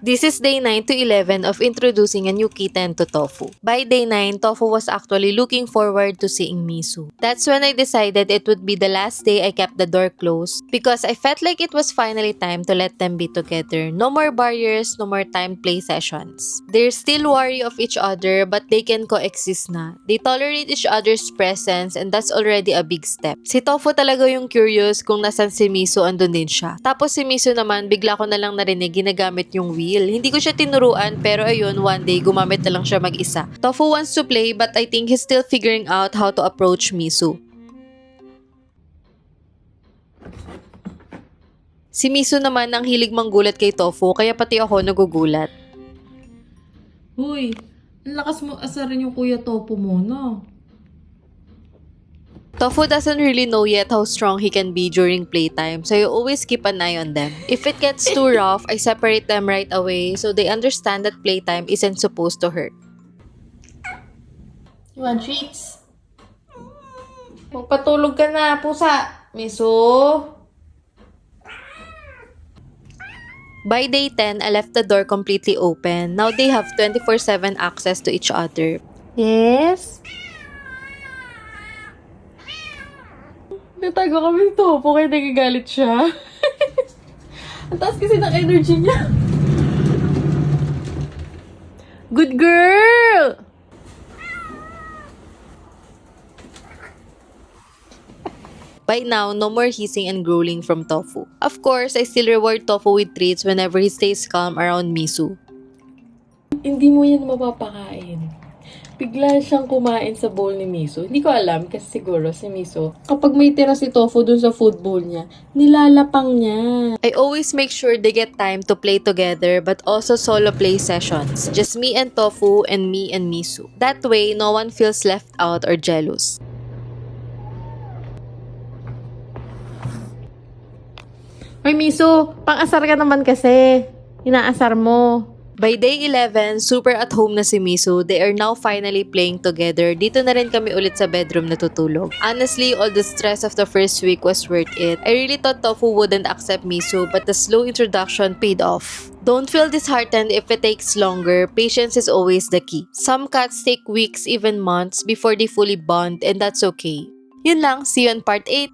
This is day 9 to 11 of introducing a new kitten to Tofu. By day 9, Tofu was actually looking forward to seeing Misu. That's when I decided it would be the last day I kept the door closed because I felt like it was finally time to let them be together. No more barriers, no more timed play sessions. They're still wary of each other but they can coexist na. They tolerate each other's presence and that's already a big step. Si Tofu talaga yung curious kung nasan si Misu, andun din siya. Tapos si Misu naman, bigla ko na lang narinig ginagamit yung wheel. Hindi ko siya tinuruan pero ayun, one day gumamit na lang siya mag-isa. Tofu wants to play but I think he's still figuring out how to approach Misu. Si Misu naman ang hilig manggulat kay Tofu kaya pati ako nagugulat. Hoy, ang lakas mo asarin yung Kuya Topo mo, no? Tofu doesn't really know yet how strong he can be during playtime, so I always keep an eye on them. If it gets too rough, I separate them right away so they understand that playtime isn't supposed to hurt. You want treats? Magpatulog ka na, pusa. Miso? By day 10, I left the door completely open. Now they have 24/7 access to each other. Yes? Natago kami ng Topo kaya nagagalit siya. Ang taas kasi ng energy niya. Good girl! By now, no more hissing and growling from Tofu. Of course, I still reward Tofu with treats whenever he stays calm around Misu. Hindi mo yan mapapakain. Bigla siyang kumain sa bowl ni Miso. Hindi ko alam kasi siguro si Miso, kapag may tira si Tofu dun sa food bowl niya, nilalapang niya. I always make sure they get time to play together but also solo play sessions. Just me and Tofu and me and Misu. That way, no one feels left out or jealous. Hoy Miso, pang-asar ka naman kasi. Inaasar mo. By day 11, super at home na si Misu. They are now finally playing together. Dito na rin kami ulit sa bedroom natutulog. Honestly, all the stress of the first week was worth it. I really thought Tofu wouldn't accept Misu, but the slow introduction paid off. Don't feel disheartened if it takes longer. Patience is always the key. Some cats take weeks, even months, before they fully bond, and that's okay. Yun lang. See you in part 8.